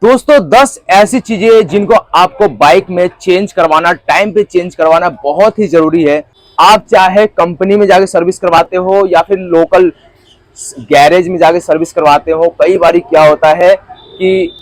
दोस्तों 10 ऐसी चीजें जिनको आपको बाइक में चेंज करवाना, टाइम पे चेंज करवाना बहुत ही जरूरी है। आप चाहे कंपनी में जाके सर्विस करवाते हो या फिर लोकल गैरेज में जाके सर्विस करवाते हो। कई बार क्या होता है कि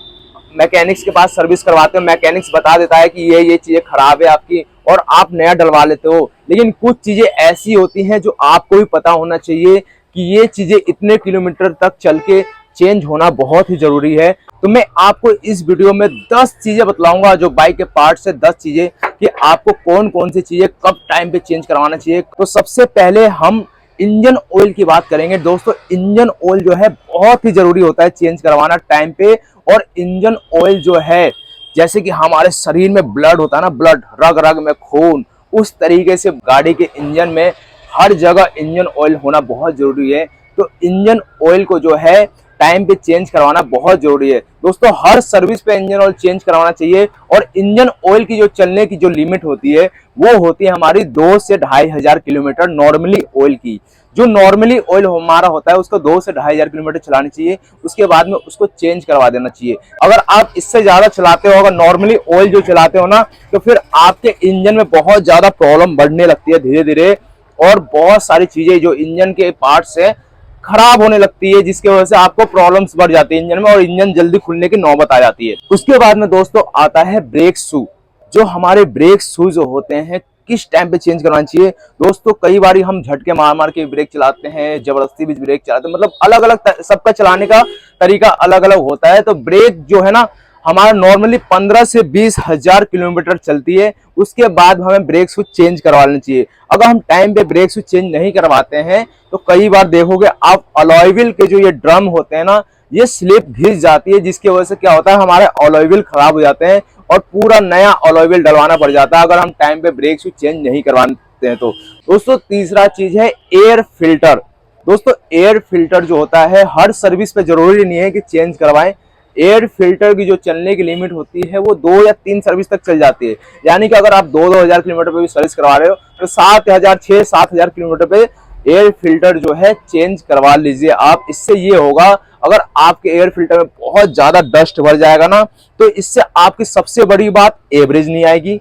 मैकेनिक्स के पास सर्विस करवाते हो, मैकेनिक्स बता देता है कि ये चीजें खराब है आपकी और आप नया डलवा लेते हो। लेकिन कुछ चीजें ऐसी होती हैं जो आपको भी पता होना चाहिए कि ये चीजें इतने किलोमीटर तक चल के चेंज होना बहुत ही जरूरी है। तो मैं आपको इस वीडियो में 10 चीजें बतलाऊंगा जो बाइक के पार्ट से 10 चीजें कि आपको कौन कौन सी चीजें कब टाइम पे चेंज करवाना चाहिए। तो सबसे पहले हम इंजन ऑयल की बात करेंगे। दोस्तों इंजन ऑयल जो है बहुत ही जरूरी होता है चेंज करवाना टाइम पे। और इंजन ऑयल जो है जैसे कि हमारे शरीर में ब्लड होता है ना, ब्लड रग रग में खून, उस तरीके से गाड़ी के इंजन में हर जगह इंजन ऑयल होना बहुत जरूरी है। तो इंजन ऑयल को जो है टाइम पे चेंज करवाना बहुत जरूरी है। दोस्तों हर सर्विस पे इंजन ऑयल चेंज करवाना चाहिए। और इंजन ऑयल की जो चलने की जो लिमिट होती है वो होती है हमारी 2 से 2,500 किलोमीटर नॉर्मली ऑयल की। जो नॉर्मली ऑयल हमारा होता है उसको 2 से 2,500 किलोमीटर चलानी चाहिए, उसके बाद में उसको चेंज करवा देना चाहिए। अगर आप इससे ज्यादा चलाते हो, अगर नॉर्मली ऑयल जो चलाते हो ना, तो फिर आपके इंजन में बहुत ज्यादा प्रॉब्लम बढ़ने लगती है धीरे धीरे। और बहुत सारी चीजें जो इंजन के पार्ट्स है खराब होने लगती है, जिसकी वजह से आपको प्रॉब्लम्स बढ़ जाती है इंजन में और इंजन जल्दी खुलने की नौबत आ जाती है। उसके बाद में दोस्तों आता है ब्रेक शू। जो हमारे ब्रेक शूज होते हैं किस टाइम पे चेंज करवाना चाहिए। दोस्तों कई बार हम झटके मार मार के ब्रेक चलाते हैं, जबरदस्ती भी ब्रेक चलाते हैं, मतलब अलग अलग सबका चलाने का तरीका अलग अलग होता है। तो ब्रेक जो है ना हमारा नॉर्मली 15 से 20,000 किलोमीटर चलती है, उसके बाद हमें ब्रेक शूज चेंज करवा लेना चाहिए। अगर हम टाइम पे ब्रेक शूज चेंज नहीं करवाते हैं तो कई बार देखोगे आप अलॉय व्हील के जो ये ड्रम होते हैं ना, ये स्लिप घिस जाती है, जिसकी वजह से क्या होता है हमारे अलॉय व्हील खराब हो जाते हैं और पूरा नया अलॉय व्हील डलवाना पड़ जाता है अगर हम टाइम पे ब्रेक शूज चेंज नहीं करवाते हैं तो। दोस्तों तीसरा चीज है एयर फिल्टर। दोस्तों एयर फिल्टर जो होता है हर सर्विस पे जरूरी नहीं है कि चेंज करवाएं। एयर फिल्टर की जो चलने की लिमिट होती है वो 2 या 3 सर्विस तक चल जाती है। यानी कि अगर आप 2,000 किलोमीटर पे भी सर्विस करवा रहे हो तो 7,000 किलोमीटर पे एयर फिल्टर जो है चेंज करवा लीजिए आप। इससे ये होगा, अगर आपके एयर फिल्टर में बहुत ज्यादा डस्ट भर जाएगा ना, तो इससे आपकी सबसे बड़ी बात एवरेज नहीं आएगी,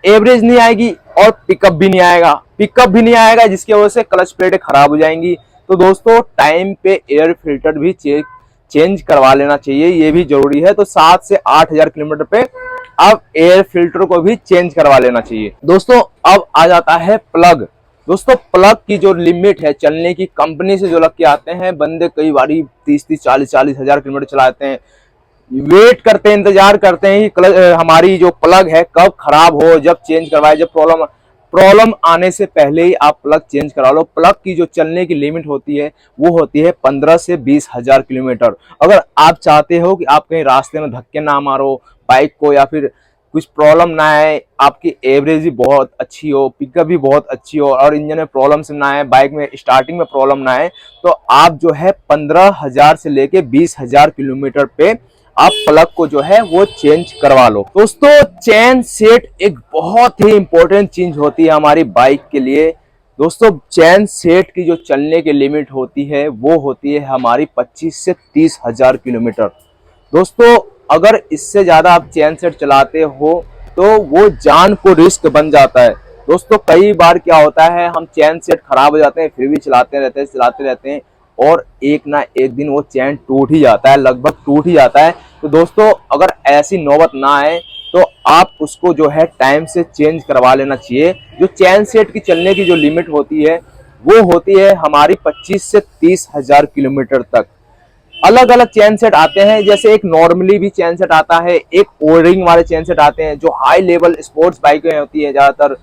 एवरेज नहीं आएगी और पिकअप भी नहीं आएगा, पिकअप भी नहीं आएगा, जिसकी वजह से क्लच प्लेटें खराब हो जाएंगी। तो दोस्तों टाइम पे एयर फिल्टर भी चेंज करवा लेना चाहिए, ये भी जरूरी है। तो 7 से 8,000 किलोमीटर पे आप एयर फिल्टर को भी चेंज करवा लेना चाहिए। दोस्तों अब आ जाता है प्लग। दोस्तों प्लग की जो लिमिट है चलने की, कंपनी से जो लग के आते हैं बंदे, कई बारी 30-30, 40-40 हजार किलोमीटर चलाते हैं, वेट करते हैं, इंतजार करते हैं कि हमारी जो प्लग है कब खराब हो, जब चेंज करवाए। जब प्रॉब्लम आने से पहले ही आप प्लग चेंज करा लो। प्लग की जो चलने की लिमिट होती है वो होती है 15 से 20,000 किलोमीटर। अगर आप चाहते हो कि आप कहीं रास्ते में धक्के ना मारो बाइक को, या फिर कुछ प्रॉब्लम ना आए, आपकी एवरेज भी बहुत अच्छी हो, पिकअप भी बहुत अच्छी हो और इंजन में प्रॉब्लम ना आए, बाइक में स्टार्टिंग में प्रॉब्लम ना आए, तो आप जो है 15,000 से लेके 20,000 किलोमीटर पे आप प्लग को जो है वो चेंज करवा लो। दोस्तों चेन सेट एक बहुत ही इंपॉर्टेंट चीज होती है हमारी बाइक के लिए। दोस्तों चेन सेट की जो चलने की लिमिट होती है वो होती है हमारी 25 से 30,000 किलोमीटर। दोस्तों अगर इससे ज्यादा आप चेन सेट चलाते हो तो वो जान को रिस्क बन जाता है। दोस्तों कई बार क्या होता है हम चेन सेट खराब हो जाते हैं फिर भी चलाते रहते हैं और एक ना एक दिन वो चैन टूट ही जाता है, लगभग टूट ही जाता है। तो दोस्तों अगर ऐसी नौबत ना आए तो आप उसको जो है टाइम से चेंज करवा लेना चाहिए। जो चैन सेट की चलने की जो लिमिट होती है वो होती है हमारी 25 से 30,000 किलोमीटर तक। अलग अलग चैन सेट आते हैं, जैसे एक नॉर्मली भी चैन सेट आता है, एक ओरिंग वाले चैन सेट आते हैं। जो हाई लेवल स्पोर्ट्स बाइकें होती है, ज्यादातर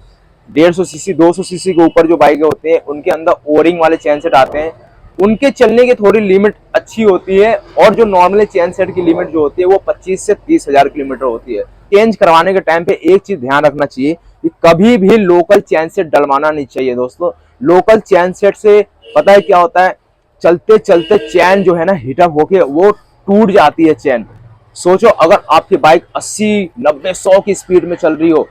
150 सीसी 200 सीसी के ऊपर जो बाइकें होती हैं उनके अंदर ओरिंग वाले चैन सेट आते हैं, उनके चलने की थोड़ी लिमिट अच्छी होती है। और जो नॉर्मली चेन सेट की लिमिट जो होती है वो 25 से 30,000 किलोमीटर होती है। चेंज करवाने के टाइम पे एक चीज ध्यान रखना चाहिए कि कभी भी लोकल चेन सेट डलवाना नहीं चाहिए। दोस्तों लोकल चेन सेट से पता है क्या होता है, चलते चलते चैन जो है ना हीटअप होके वो टूट जाती है चैन। सोचो अगर आपकी बाइक 80, 90, 100 की स्पीड में चल रही हो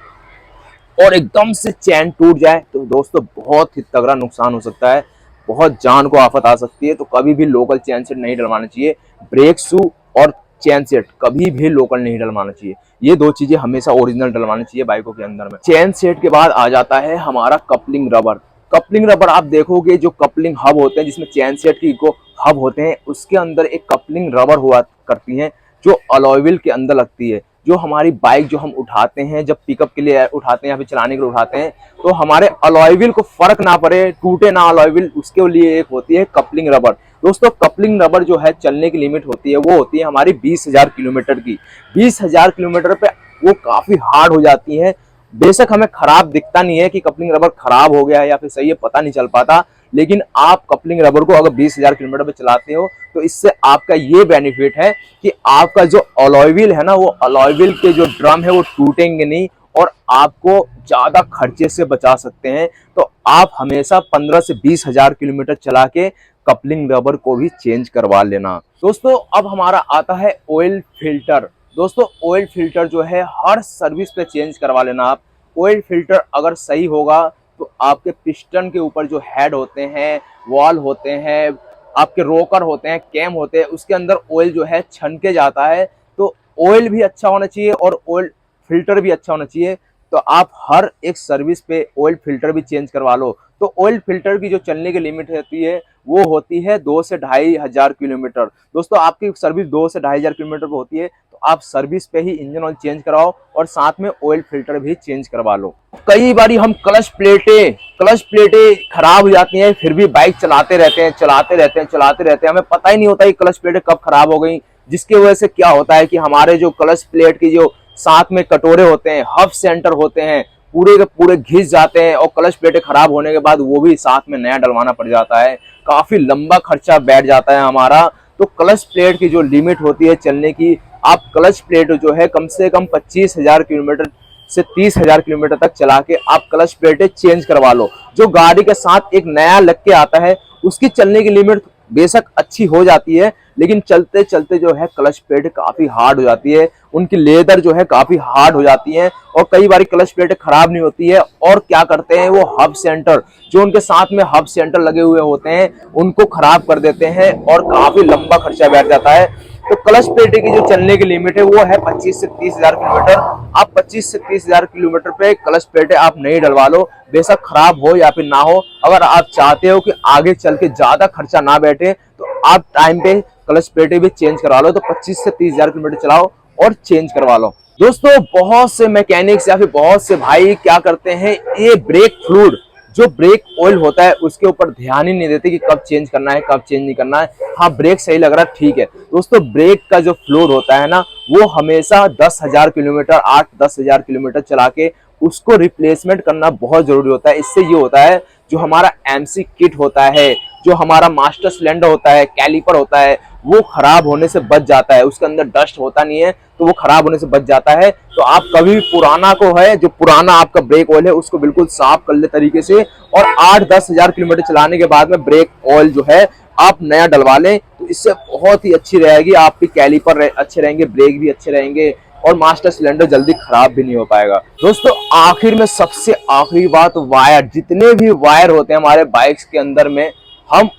और एकदम से चैन टूट जाए तो दोस्तों बहुत ही तगड़ा नुकसान हो सकता है, बहुत जान को आफत आ सकती है। तो कभी भी लोकल चैन सेट नहीं डलवाना चाहिए। ब्रेक शू और चेन सेट कभी भी लोकल नहीं डलवाना चाहिए। ये दो चीजें हमेशा ओरिजिनल डलवानी चाहिए बाइकों के अंदर में। चेन सेट के बाद आ जाता है हमारा कपलिंग रबर। कपलिंग रबर आप देखोगे जो कपलिंग हब होते हैं जिसमें चेन सेट की को हब होते हैं, उसके अंदर एक कपलिंग रबर हुआ करती है जो अलॉय व्हील के अंदर लगती है। जो हमारी बाइक जो हम उठाते हैं, जब पिकअप के लिए उठाते हैं या फिर चलाने के लिए उठाते हैं, तो हमारे अलॉय व्हील को फर्क ना पड़े, टूटे ना अलॉय व्हील, उसके लिए एक होती है कपलिंग रबर। दोस्तों कपलिंग रबर जो है चलने की लिमिट होती है वो होती है हमारी 20,000 किलोमीटर की। 20,000 किलोमीटर पे वो काफी हार्ड हो जाती है। बेशक हमें खराब दिखता नहीं है कि कपलिंग रबर खराब हो गया है या फिर सही है, पता नहीं चल पाता, लेकिन आप कपलिंग रबर को अगर 20,000 किलोमीटर पे चलाते हो तो इससे आपका ये बेनिफिट है कि आपका जो अलॉय व्हील है ना, वो अलॉय व्हील के जो ड्रम है वो टूटेंगे नहीं और आपको ज्यादा खर्चे से बचा सकते हैं। तो आप हमेशा 15 से 20,000 किलोमीटर चला के कपलिंग रबर को भी चेंज करवा लेना। दोस्तों अब हमारा आता है ऑयल फिल्टर। दोस्तों ऑयल फिल्टर जो है हर सर्विस पे चेंज करवा लेना आप। ऑयल फिल्टर अगर सही होगा तो आपके पिस्टन के ऊपर जो हेड होते हैं, वॉल होते हैं, आपके रोकर होते हैं, कैम होते हैं, उसके अंदर ऑयल जो है छनके जाता है। तो ऑयल भी अच्छा होना चाहिए और ऑयल फिल्टर भी अच्छा होना चाहिए। तो आप हर एक सर्विस पे ऑयल फिल्टर भी चेंज करवा लो। तो ऑयल फिल्टर की जो चलने की लिमिट होती है वो होती है 2 से 2,500 किलोमीटर। दोस्तों आपकी सर्विस 2 से 2,500 किलोमीटर पे होती है तो आप सर्विस पे ही इंजन ऑयल चेंज कराओ और साथ में ऑयल फिल्टर भी चेंज करवा लो। कई बारी हम क्लच प्लेटें खराब हो जाती हैं, फिर भी बाइक चलाते रहते हैं, हमें पता ही नहीं होता कि क्लच प्लेटें कब खराब हो गई। जिसकी वजह से क्या होता है कि हमारे जो क्लच प्लेट की जो साथ में कटोरे होते हैं, हब सेंटर होते हैं, पूरे के पूरे घिस जाते हैं और क्लच प्लेटें खराब होने के बाद वो भी साथ में नया डलवाना पड़ जाता है। काफी लंबा खर्चा बैठ जाता है हमारा। तो क्लच प्लेट की जो लिमिट होती है चलने की, आप क्लच प्लेट जो है कम से कम 25,000 किलोमीटर से 30,000 किलोमीटर तक चला के आप क्लच प्लेटें चेंज करवा लो। जो गाड़ी के साथ एक नया लग के आता है उसकी चलने की लिमिट बेशक अच्छी हो जाती है, लेकिन चलते चलते जो है क्लच प्लेट काफी हार्ड हो जाती है, उनकी लेदर जो है काफी हार्ड हो जाती है और कई बार क्लच प्लेट खराब नहीं होती है। और क्या करते हैं वो हब सेंटर, जो उनके साथ में हब सेंटर लगे हुए होते हैं, उनको खराब कर देते हैं और काफी लंबा खर्चा बैठ जाता है। तो क्लच प्लेट की जो चलने की लिमिट है वो है 25 से 30,000 किलोमीटर। आप 25 से 30,000 किलोमीटर पे क्लच प्लेटें आप नहीं डलवा लो, बेशक खराब हो या फिर ना हो। अगर आप चाहते हो कि आगे चल के ज्यादा खर्चा ना बैठे तो आप टाइम पे क्लच प्लेटें भी चेंज करवा लो। तो 25 से 30,000 किलोमीटर चलाओ और चेंज करवा लो। दोस्तों बहुत से मैकेनिक्स या फिर बहुत से भाई क्या करते हैं, ये ब्रेक फ्लूइड जो ब्रेक ऑयल होता है उसके ऊपर ध्यान ही नहीं देते कि कब चेंज करना है कब चेंज नहीं करना है। हाँ ब्रेक सही लग रहा है ठीक है। दोस्तों ब्रेक का जो फ्लूइड होता है ना, वो हमेशा 10,000 किलोमीटर 8-10,000 किलोमीटर चला के उसको रिप्लेसमेंट करना बहुत जरूरी होता है। इससे ये होता है जो हमारा एमसी किट होता है, जो हमारा मास्टर सिलेंडर होता है, कैलिपर होता है, वो खराब होने से बच जाता है। उसके अंदर डस्ट होता नहीं है तो वो खराब होने से बच जाता है। तो आप कभी भी पुराना को है जो पुराना आपका ब्रेक ऑयल है उसको बिल्कुल साफ कर ले तरीके से, और 8-10,000 किलोमीटर चलाने के बाद में ब्रेक ऑयल जो है आप नया डलवा लें। तो इससे बहुत ही अच्छी रहेगी, आपके कैलिपर अच्छे रहेंगे, ब्रेक भी अच्छे रहेंगे और मास्टर सिलेंडर जल्दी खराब भी नहीं हो पाएगा। दोस्तों आखिर में सबसे आखिरी बात, वायर। जितने भी वायर होते हैं हमारे बाइक्स के अंदर में, हम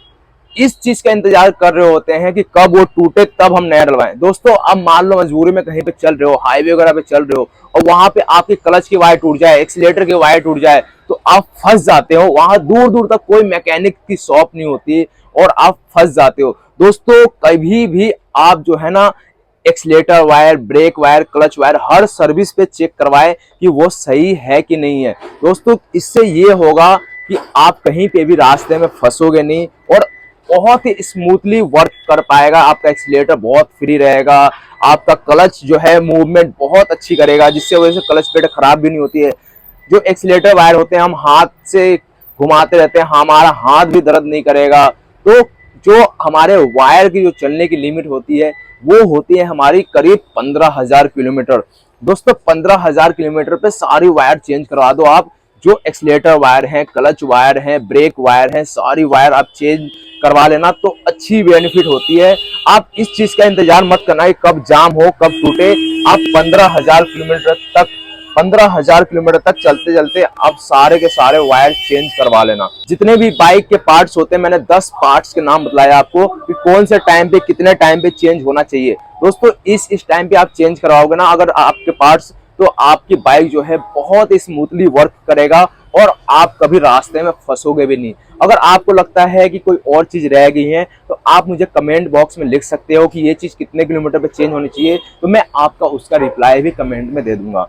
इस चीज का इंतजार कर रहे होते हैं कि कब वो टूटे तब हम नया डलवाएं। दोस्तों अब मान लो मजबूरी में कहीं पे चल रहे हो, हाईवे वगैरह पे चल रहे हो और वहां पे आपकी क्लच की वायर टूट जाए, एक्सीलेटर की वायर टूट जाए, तो आप फंस जाते हो। वहां दूर दूर तक कोई मैकेनिक की शॉप नहीं होती और आप फंस जाते हो। दोस्तों कभी भी आप जो है ना accelerator wire, brake wire, clutch wire हर सर्विस पे चेक करवाएं कि वो सही है कि नहीं है। दोस्तों इससे ये होगा कि आप कहीं पे भी रास्ते में फंसोगे नहीं और बहुत ही स्मूथली वर्क कर पाएगा। आपका एक्सीलेटर बहुत फ्री रहेगा, आपका क्लच जो है मूवमेंट बहुत अच्छी करेगा, जिससे वजह से क्लच प्लेट खराब भी नहीं होती है। जो एक्सीलेटर वायर होते हैं हम हाथ से घुमाते रहते हैं, हमारा हाथ भी दर्द नहीं करेगा। तो जो हमारे वायर की जो चलने की लिमिट होती है वो होती है हमारी करीब 15,000 किलोमीटर। दोस्तों 15,000 किलोमीटर पे सारी वायर चेंज करवा दो आप। जो एक्सीलेटर वायर हैं, क्लच वायर हैं, ब्रेक वायर हैं, सारी वायर आप चेंज करवा लेना तो अच्छी बेनिफिट होती है। आप इस चीज का इंतजार मत करना कि कब जाम हो कब टूटे। आप 15,000 किलोमीटर तक 15,000 किलोमीटर तक चलते चलते आप सारे के सारे वायर चेंज करवा लेना। जितने भी बाइक के पार्ट्स होते हैं, मैंने 10 पार्ट्स के नाम बताया आपको कि कौन से टाइम पे कितने टाइम पे चेंज होना चाहिए। दोस्तों इस टाइम पे आप चेंज करवाओगे ना अगर आपके पार्ट्स, तो आपकी बाइक जो है बहुत ही स्मूथली वर्क करेगा और आप कभी रास्ते में फंसोगे भी नहीं। अगर आपको लगता है कि कोई और चीज रह गई है तो आप मुझे कमेंट बॉक्स में लिख सकते हो कि ये चीज कितने किलोमीटर पे चेंज होनी चाहिए, तो मैं आपका उसका रिप्लाई भी कमेंट में दे दूंगा।